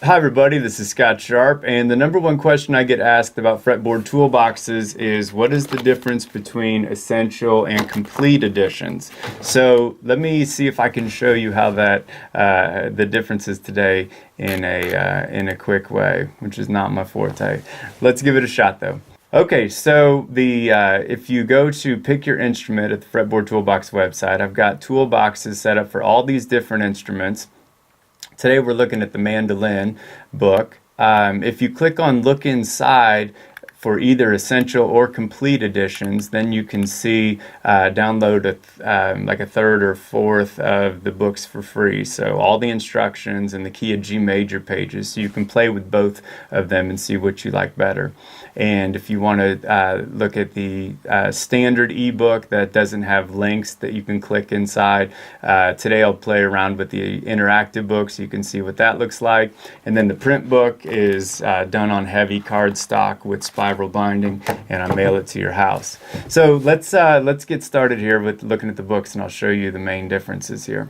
Hi everybody, this is Scott Sharp, and the number one question I get asked about Fretboard Toolboxes is what is the difference between essential and complete editions? So let me see if I can show you how that the differences today in a quick way, which is not my forte. Let's give it a shot though. Okay, so if you go to pick your instrument at the Fretboard Toolbox website, I've got toolboxes set up for all these different instruments. Today we're looking at the mandolin book. If you click on look inside for either essential or complete editions, then you can see download like a third or fourth of the books for free. So all the instructions and the key of G major pages, so you can play with both of them and see what you like better. And if you want to look at the standard ebook that doesn't have links that you can click inside, today I'll play around with the interactive book so you can see what that looks like. And then the print book is done on heavy cardstock with spiral binding, and I mail it to your house. So let's get started here with looking at the books, and I'll show you the main differences here.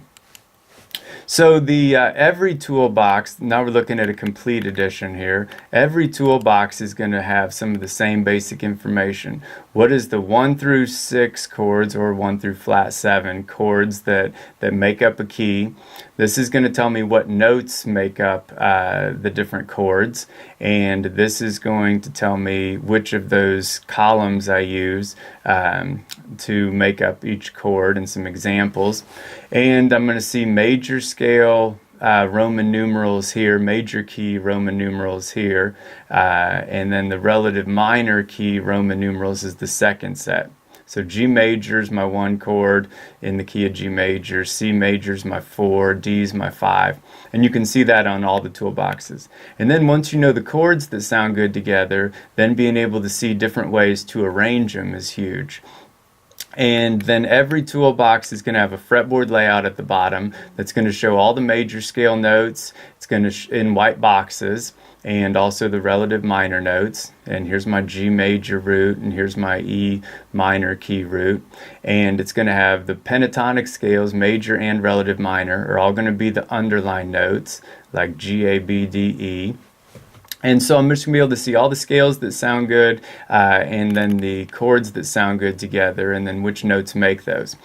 So every toolbox, now we're looking at a complete edition here, every toolbox is going to have some of the same basic information. What is the 1 through 6 chords, or 1 through flat 7 chords that make up a key? This is going to tell me what notes make up the different chords, and this is going to tell me which of those columns I use to make up each chord, and some examples. And I'm going to see major scale Roman numerals here, major key Roman numerals here, and then the relative minor key Roman numerals is the second set. So G major is my 1 chord in the key of G major, C major is my 4, D is my 5. And you can see that on all the toolboxes. And then once you know the chords that sound good together, then being able to see different ways to arrange them is huge. And then every toolbox is going to have a fretboard layout at the bottom that's going to show all the major scale notes. It's going to in white boxes, and also the relative minor notes. And here's my G major root, and here's my E minor key root. And it's going to have the pentatonic scales, major and relative minor, are all going to be the underlined notes, like G, A, B, D, E. And so I'm just going to be able to see all the scales that sound good, and then the chords that sound good together, and then which notes make those.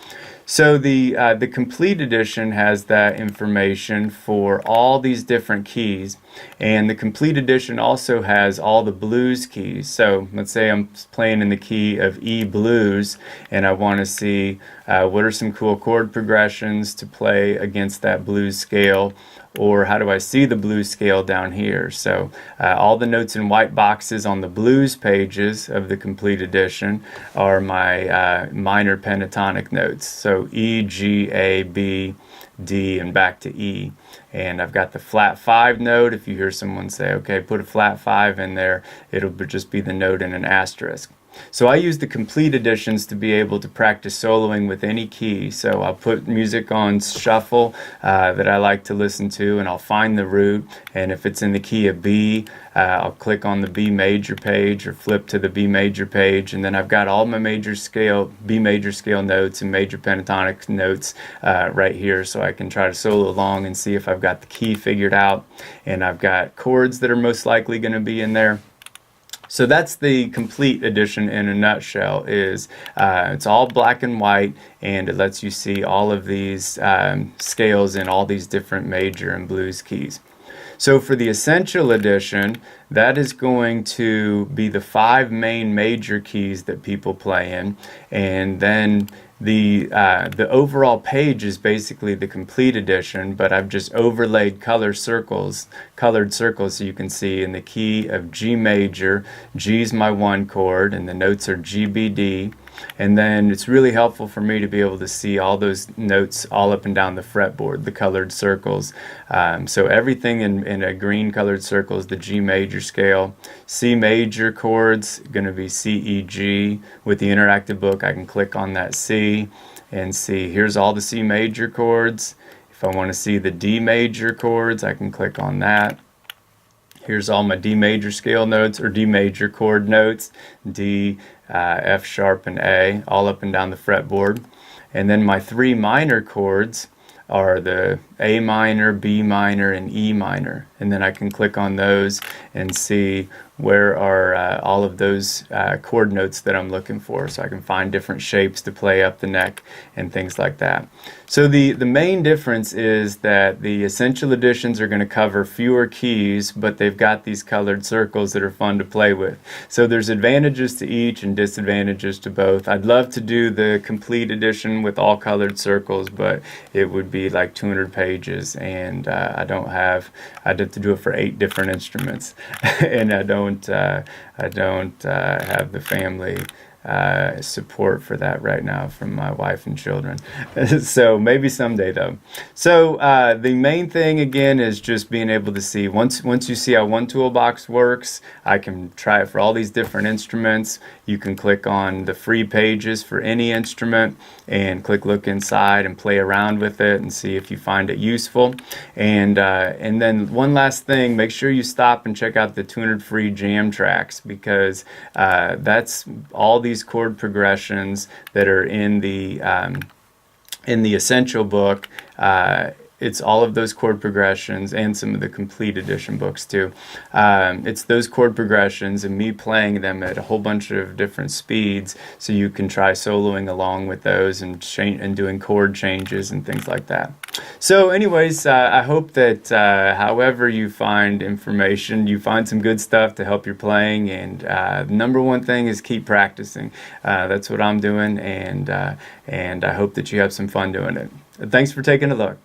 So the complete edition has that information for all these different keys, and the complete edition also has all the blues keys. So let's say I'm playing in the key of E blues, and I want to see what are some cool chord progressions to play against that blues scale, or how do I see the blues scale down here. So all the notes in white boxes on the blues pages of the complete edition are my minor pentatonic notes. So E, G, A, B, D, and back to E. And I've got the flat 5 note. If you hear someone say, okay, put a flat 5 in there, it'll just be the note in an asterisk. So I use the complete editions to be able to practice soloing with any key. So I'll put music on shuffle that I like to listen to, and I'll find the root, and if it's in the key of B, I'll click on the B major page or flip to the B major page, and then I've got all my major scale, B major scale notes and major pentatonic notes right here, so I can try to solo along and see if I've got the key figured out, and I've got chords that are most likely going to be in there. So that's the complete edition in a nutshell. It's all black and white, and it lets you see all of these scales in all these different major and blues keys. So for the essential edition, that is going to be the 5 main major keys that people play in, and then the overall page is basically the complete edition, but I've just overlaid colored circles so you can see in the key of G major, G is my 1 chord, and the notes are G, B, D. And then it's really helpful for me to be able to see all those notes all up and down the fretboard, the colored circles. So everything in a green colored circle is the G major scale. C major chords going to be C, E, G. With the interactive book, I can click on that C and see here's all the C major chords. If I want to see the D major chords, I can click on that. Here's all my D major scale notes, or D major chord notes, D, F sharp, and A, all up and down the fretboard. And then my 3 minor chords are the A minor, B minor, and E minor. and then I can click on those and see where are all of those chord notes that I'm looking for, so I can find different shapes to play up the neck and things like that. So the main difference is that the Essential Editions are going to cover fewer keys, but they've got these colored circles that are fun to play with. So there's advantages to each and disadvantages to both. I'd love to do the Complete Edition with all colored circles, but it would be like 200 pages, and I'd have to do it for 8 different instruments, and I don't have the family support for that right now from my wife and children. So maybe someday though. So the main thing again is just being able to see, once you see how one toolbox works, I can try it for all these different instruments. You can click on the free pages for any instrument and click look inside and play around with it and see if you find it useful. And then one last thing, make sure you stop and check out the 200 free jam tracks, because that's all these chord progressions that are in the Essential book. It's all of those chord progressions and some of the Complete Edition books too. It's those chord progressions and me playing them at a whole bunch of different speeds, so you can try soloing along with those and doing chord changes and things like that. So anyways, I hope that however you find information, you find some good stuff to help your playing, and the number one thing is keep practicing. That's what I'm doing, and I hope that you have some fun doing it. Thanks for taking a look.